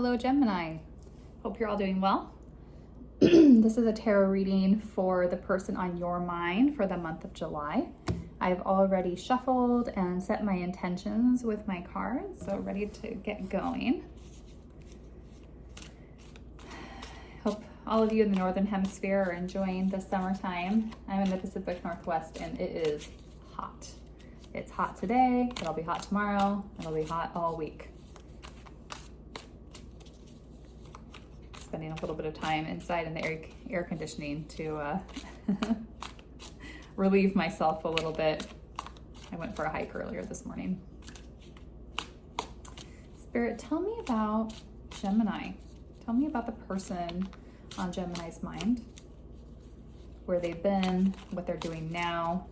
Hello, Gemini. Hope you're all doing well. This is a tarot reading for the person on your mind for the month of July. I've already shuffled and set my intentions with my cards, so ready to get going. Hope all of you in the Northern Hemisphere are enjoying the summertime. I'm in the Pacific Northwest and it is hot. It's hot today, it'll be hot tomorrow, it'll be hot all week. Spending a little bit of time inside in the air conditioning to relieve myself a little bit. I went for a hike earlier this morning. Spirit, tell me about Gemini. Tell me about the person on Gemini's mind, where they've been, what they're doing now,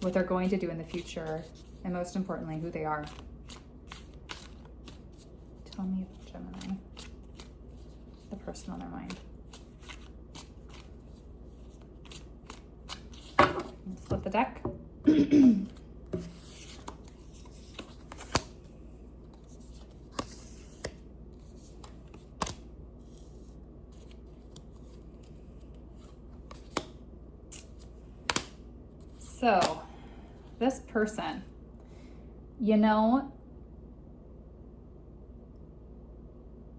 what they're going to do in the future, and most importantly, who they are. Tell me about Gemini, the person on their mind. Let's flip the deck. So, this person,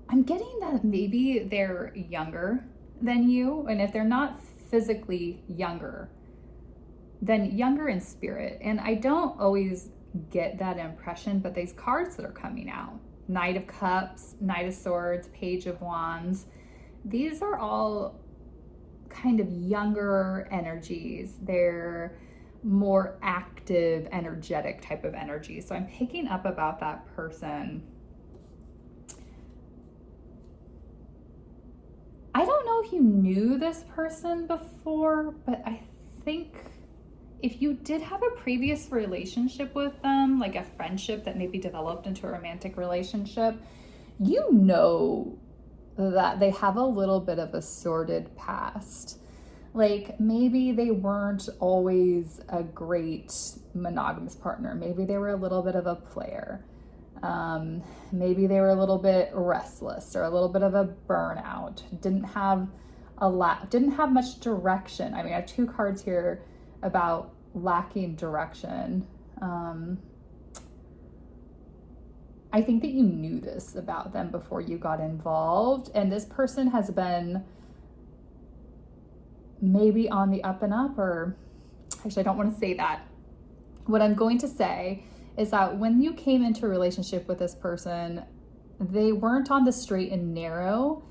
I'm getting that maybe they're younger than you, and if they're not physically younger, then younger in spirit. And I don't always get that impression, but these cards that are coming out, Knight of Cups, Knight of Swords, Page of Wands, these are all kind of younger energies. They're more active, energetic type of energy. So I'm picking up about that person. I don't know if you knew this person before, but I think if you did have a previous relationship with them, like a friendship that maybe developed into a romantic relationship, you know that they have a little bit of a sordid past. Like maybe they weren't always a great monogamous partner. Maybe they were a little bit of a player. Maybe they were a little bit restless or a little bit of a burnout. Didn't have much direction. I mean, I have two cards here about lacking direction. I think that you knew this about them before you got involved, and this person has been maybe on the up and up, or actually I don't want to say that. What I'm going to say is that when you came into a relationship with this person, they weren't on the straight and narrow,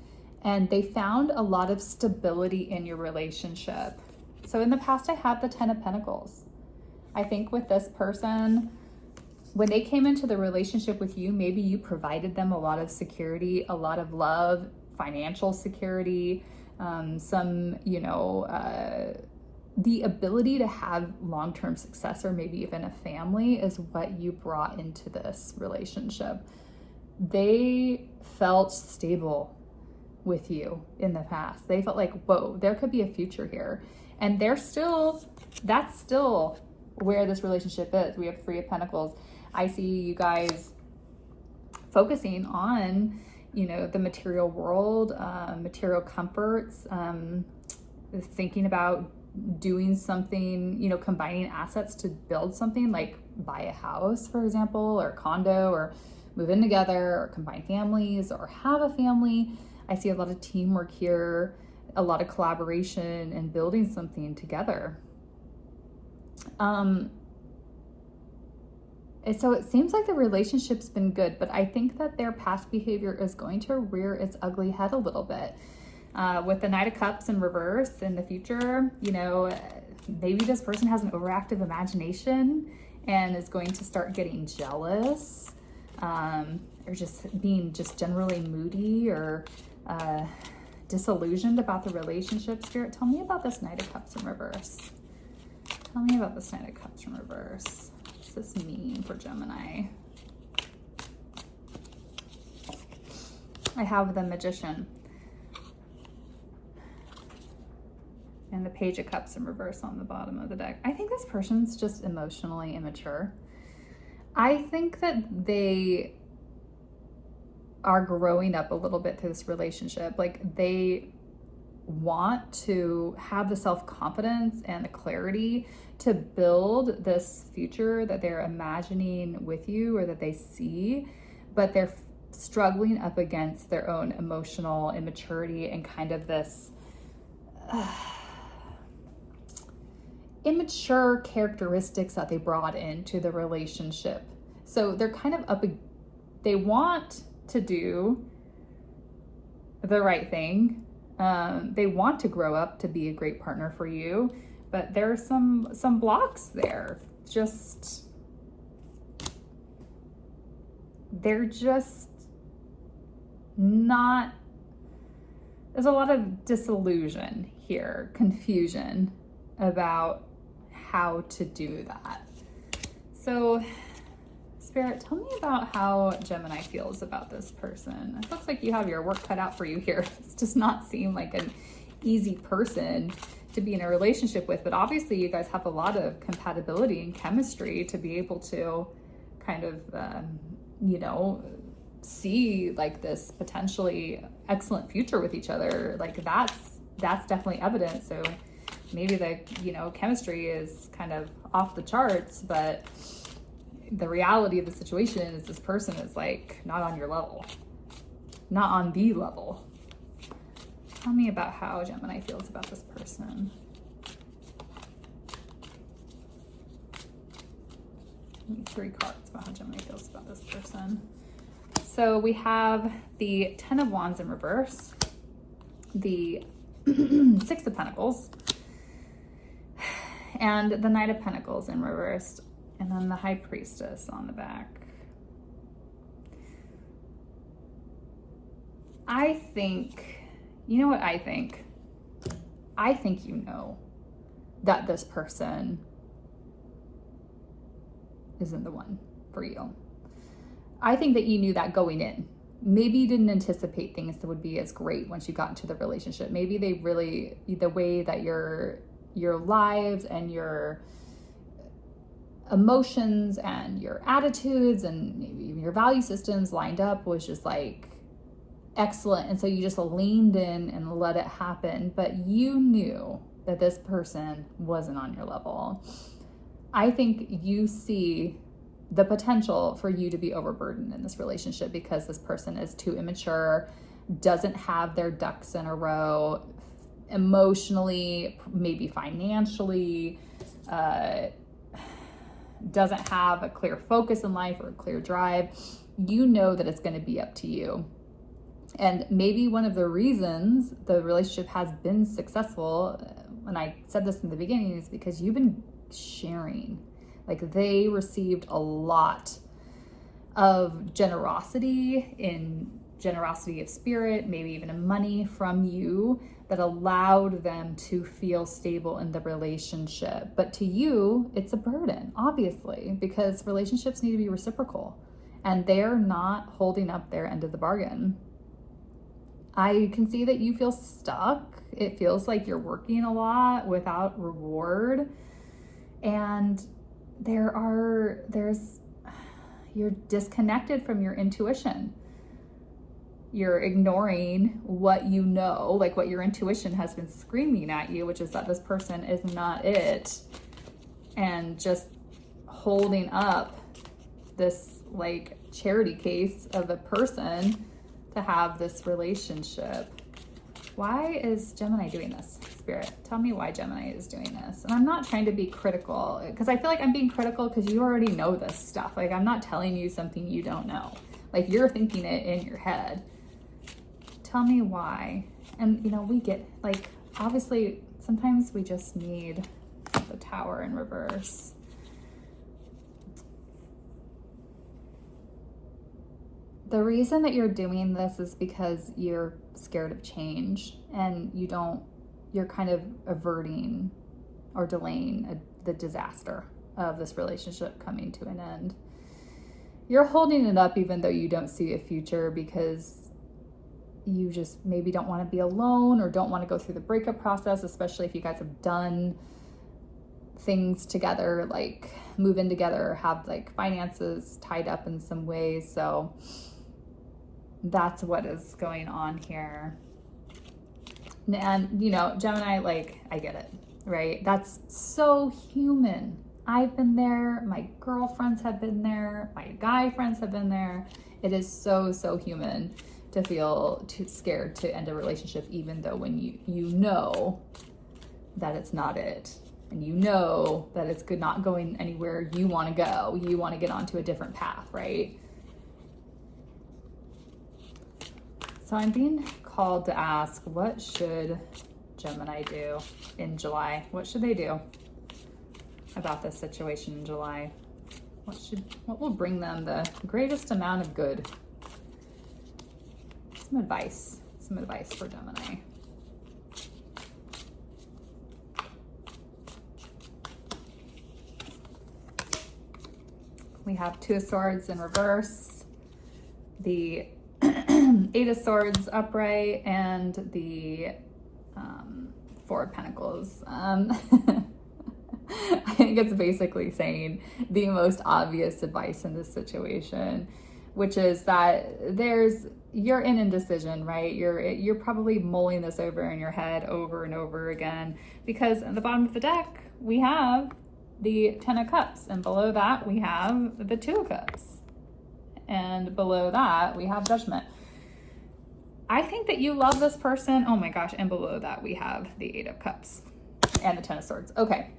and they found a lot of stability in your relationship. So in the past, I had the 10 of Pentacles. I think with this person, when they came into the relationship with you, maybe you provided them a lot of security, a lot of love, financial security, the ability to have long-term success or maybe even a family is what you brought into this relationship. They felt stable with you in the past. They felt like, whoa, there could be a future here. And that's still where this relationship is. We have Three of Pentacles. I see you guys focusing on, the material world, material comforts, thinking about doing something, combining assets to build something, like buy a house, for example, or a condo, or move in together, or combine families, or have a family. I see a lot of teamwork here, a lot of collaboration and building something together. So it seems like the relationship's been good, but I think that their past behavior is going to rear its ugly head a little bit. With the Knight of Cups in reverse in the future, maybe this person has an overactive imagination and is going to start getting jealous, or just being generally moody or disillusioned about the relationship. Spirit, tell me about this Knight of Cups in reverse. Tell me about this Knight of Cups in reverse. What's this mean for Gemini? I have the Magician and the Page of Cups in reverse on the bottom of the deck. I think this person's just emotionally immature. I think that they are growing up a little bit through this relationship. Like they want to have the self-confidence and the clarity to build this future that they're imagining with you or that they see, but they're struggling up against their own emotional immaturity and kind of this immature characteristics that they brought into the relationship. So they're kind of they want to do the right thing. They want to grow up to be a great partner for you, but there are some blocks there. They're just not, there's a lot of disillusion here, confusion about how to do that. So Spirit, tell me about how Gemini feels about this person. It looks like you have your work cut out for you here. This does not seem like an easy person to be in a relationship with, but obviously you guys have a lot of compatibility and chemistry to be able to kind of, see like this potentially excellent future with each other. Like that's definitely evident. So maybe the, chemistry is kind of off the charts, but the reality of the situation is this person is like not on your level, not on the level. Tell me about how Gemini feels about this person. Three cards about how Gemini feels about this person. So we have the 10 of Wands in reverse, the 6 of Pentacles, and the Knight of Pentacles in reverse, and then the High Priestess on the back. I think, you know what I think? I think you know that this person isn't the one for you. I think that you knew that going in. Maybe you didn't anticipate things that would be as great once you got into the relationship. Maybe they really, the way that your lives and your emotions and your attitudes and maybe even your value systems lined up was just like excellent. And so you just leaned in and let it happen. But you knew that this person wasn't on your level. I think you see the potential for you to be overburdened in this relationship because this person is too immature, doesn't have their ducks in a row, emotionally, maybe financially, doesn't have a clear focus in life or a clear drive. You know that it's going to be up to you. And maybe one of the reasons the relationship has been successful, and I said this in the beginning, is because you've been sharing. Like they received a lot of generosity of spirit, maybe even in money from you that allowed them to feel stable in the relationship. But to you, it's a burden, obviously, because relationships need to be reciprocal and they're not holding up their end of the bargain. I can see that you feel stuck. It feels like you're working a lot without reward. And you're disconnected from your intuition. You're ignoring what you know, like what your intuition has been screaming at you, which is that this person is not it, and just holding up this like charity case of a person to have this relationship. Why is Gemini doing this, Spirit? Tell me why Gemini is doing this. And I'm not trying to be critical, because I feel like I'm being critical because you already know this stuff. Like I'm not telling you something you don't know. Like you're thinking it in your head. Tell me why. And we get, like, obviously sometimes we just need the Tower in reverse. The reason that you're doing this is because you're scared of change and you're kind of averting or delaying the disaster of this relationship coming to an end. You're holding it up even though you don't see a future because you just maybe don't want to be alone or don't want to go through the breakup process, especially if you guys have done things together, like move in together or have like finances tied up in some ways. So that's what is going on here. And, you know, Gemini, like, I get it, right? That's so human. I've been there. My girlfriends have been there. My guy friends have been there. It is so, so human to feel too scared to end a relationship, even though when you know that it's not it. And you know that it's good, not going anywhere you want to go. You want to get onto a different path, right? So I'm being called to ask, what should Gemini do in July? What should they do about this situation in July? What will bring them the greatest amount of good? Some advice for Gemini. We have Two of Swords in reverse, the Eight of Swords upright, and the Four of Pentacles. I think it's basically saying the most obvious advice in this situation, which is that you're in indecision, right? You're probably mulling this over in your head over and over again, because at the bottom of the deck we have the Ten of Cups, and below that we have the Two of Cups, and below that we have Judgment. I think that you love this person. Oh my gosh. And below that we have the Eight of Cups and the Ten of Swords. Okay.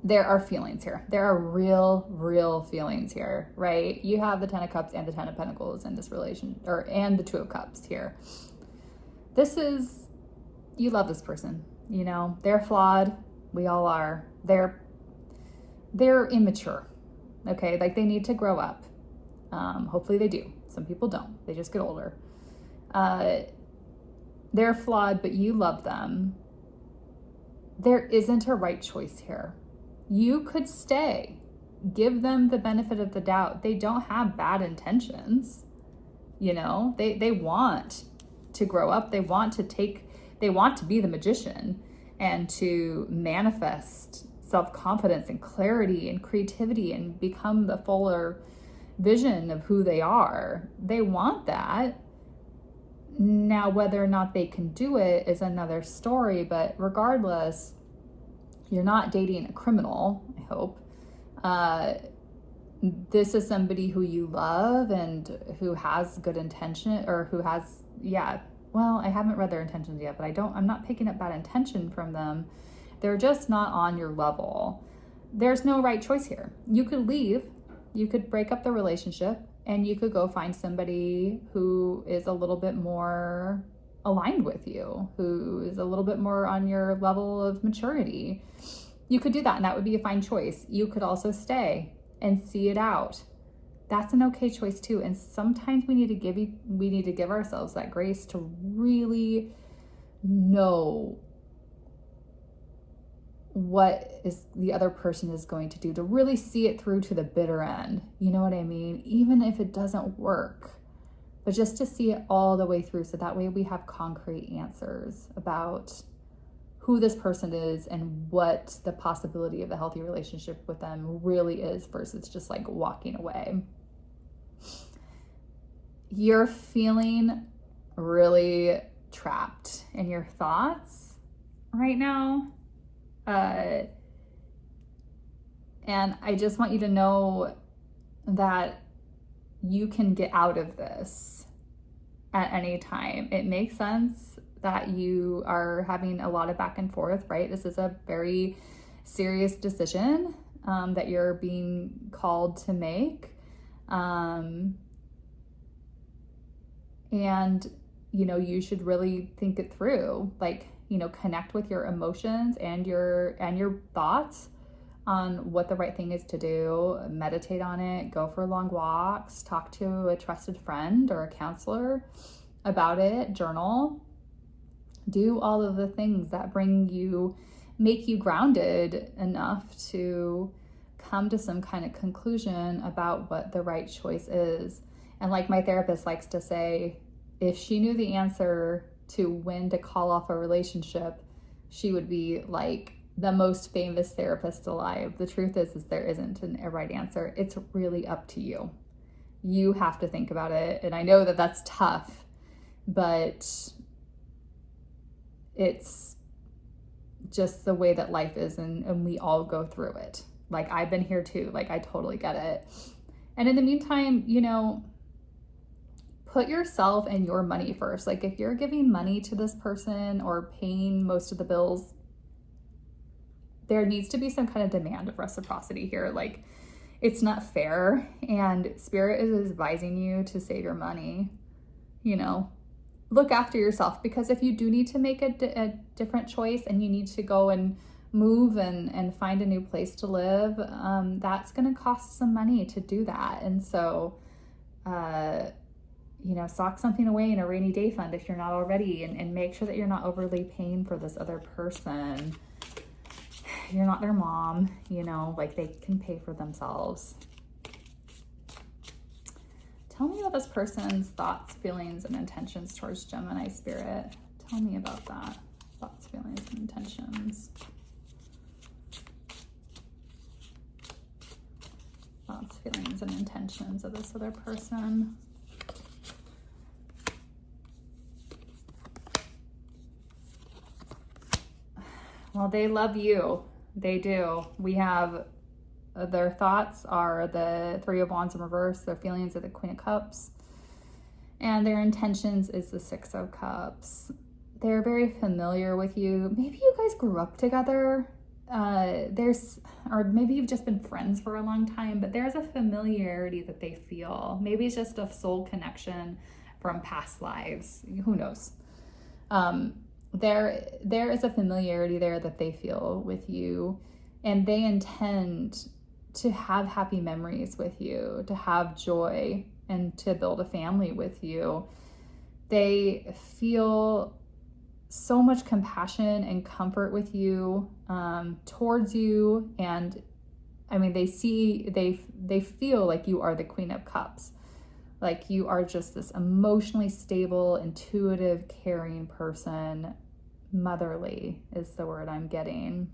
There are feelings here. There are real feelings here, right? You have the Ten of Cups and the Ten of Pentacles in this relation, and the Two of Cups here. You love this person, you know, they're flawed. We all are. They're immature. Okay. Like, they need to grow up. Hopefully they do. Some people don't. They just get older. They're flawed, but you love them. There isn't a right choice here. You could stay. Give them the benefit of the doubt. They don't have bad intentions. You know, they want to grow up. They want to be the magician and to manifest self-confidence and clarity and creativity and become the fuller vision of who they are. They want that. Now, whether or not they can do it is another story, but regardless, you're not dating a criminal, I hope. This is somebody who you love and who has good intention, or who has, well, I haven't read their intentions yet, but I'm not picking up bad intention from them. They're just not on your level. There's no right choice here. You could leave. You could break up the relationship, and you could go find somebody who is a little bit more aligned with you, who is a little bit more on your level of maturity. You could do that, and that would be a fine choice. You could also stay and see it out. That's an okay choice too. And sometimes we need to give ourselves that grace to really know what is the other person is going to do, to really see it through to the bitter end. You know what I mean? Even if it doesn't work, but just to see it all the way through. So that way we have concrete answers about who this person is and what the possibility of a healthy relationship with them really is, versus just like walking away. You're feeling really trapped in your thoughts right now. And I just want you to know that you can get out of this at any time. It makes sense that you are having a lot of back and forth, right? This is a very serious decision that you're being called to make. And, you know, you should really think it through, like, you know, connect with your emotions and your thoughts on what the right thing is to do. Meditate on it, go for long walks, talk to a trusted friend or a counselor about it, journal, do all of the things that make you grounded enough to come to some kind of conclusion about what the right choice is. And like my therapist likes to say, if she knew the answer to when to call off a relationship, she would be like the most famous therapist alive. The truth is there isn't a right answer. It's really up to you. You have to think about it. And I know that that's tough, but it's just the way that life is, and we all go through it. Like, I've been here too. Like, I totally get it. And in the meantime, you know, put yourself and your money first. Like, if you're giving money to this person or paying most of the bills, there needs to be some kind of demand of reciprocity here. Like, it's not fair, and Spirit is advising you to save your money. You know, look after yourself, because if you do need to make a different choice and you need to go and move and find a new place to live, that's going to cost some money to do that. And so, you know, sock something away in a rainy day fund if you're not already, and make sure that you're not overly paying for this other person. You're not their mom, you know, like, they can pay for themselves. Tell me about this person's thoughts, feelings, and intentions towards Gemini, Spirit. Tell me about that. Thoughts, feelings, and intentions. Thoughts, feelings, and intentions of this other person. Well, they love you. They do. We have their thoughts are the Three of Wands in reverse. Their feelings are the Queen of Cups. And their intentions is the Six of Cups. They're very familiar with you. Maybe you guys grew up together. Or maybe you've just been friends for a long time, but there's a familiarity that they feel. Maybe it's just a soul connection from past lives. Who knows? There is a familiarity there that they feel with you, and they intend to have happy memories with you, to have joy, and to build a family with you. They feel so much compassion and comfort with you, towards you. And I mean, they feel like you are the Queen of Cups. Like, you are just this emotionally stable, intuitive, caring person. Motherly is the word I'm getting.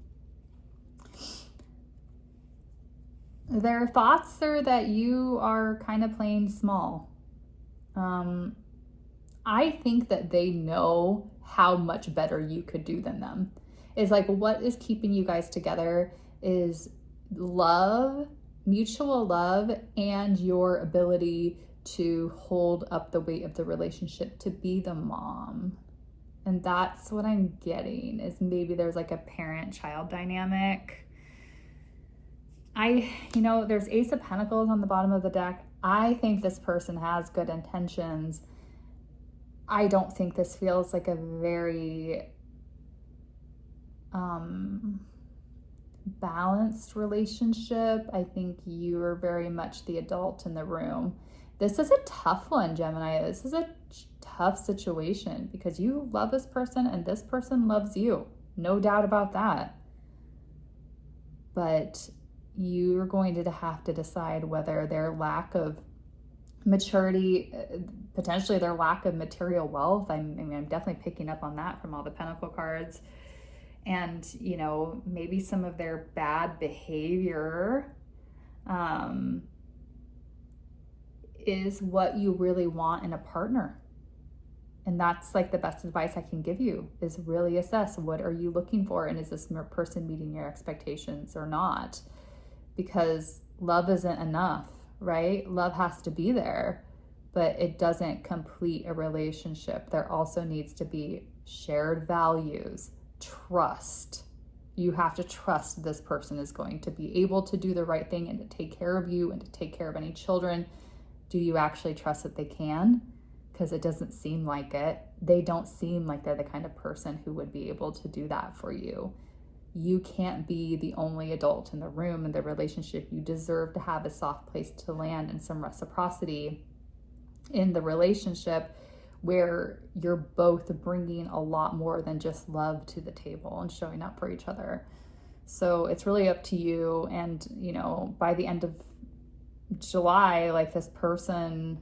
Their thoughts are that you are kind of playing small. I think that they know how much better you could do than them. It's like, what is keeping you guys together is love, mutual love, and your ability to hold up the weight of the relationship, to be the mom. And that's what I'm getting, is maybe there's like a parent-child dynamic. There's Ace of Pentacles on the bottom of the deck. I think this person has good intentions. I don't think this feels like a very balanced relationship. I think you are very much the adult in the room. This is a tough one, Gemini. This is a tough situation because you love this person and this person loves you. No doubt about that. But you're going to have to decide whether their lack of maturity, potentially their lack of material wealth. I'm definitely picking up on that from all the Pentacle cards. And, maybe some of their bad behavior is what you really want in a partner. And that's like the best advice I can give you, is really assess, what are you looking for? And is this person meeting your expectations or not? Because love isn't enough, right? Love has to be there, but it doesn't complete a relationship. There also needs to be shared values, trust. You have to trust this person is going to be able to do the right thing and to take care of you and to take care of any children. Do you actually trust that they can? Because it doesn't seem like it. They don't seem like they're the kind of person who would be able to do that for you. You can't be the only adult in the room in the relationship. You deserve to have a soft place to land and some reciprocity in the relationship where you're both bringing a lot more than just love to the table and showing up for each other. So it's really up to you. And, by the end of July, like, this person,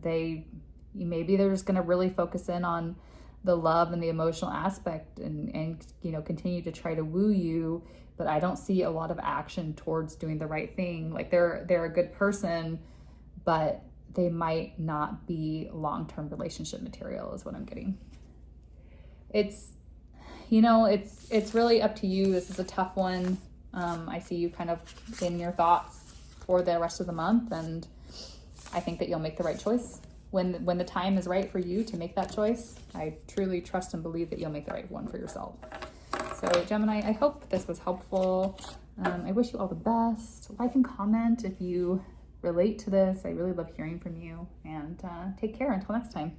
maybe they're just going to really focus in on the love and the emotional aspect and continue to try to woo you. But I don't see a lot of action towards doing the right thing. Like, they're a good person, but they might not be long-term relationship material is what I'm getting. It's, it's really up to you. This is a tough one. I see you kind of in your thoughts for the rest of the month, and I think that you'll make the right choice when the time is right for you to make that choice. I truly trust and believe that you'll make the right one for yourself. So Gemini, I hope this was helpful. I wish you all the best. Like and comment if you relate to this. I really love hearing from you, and take care until next time.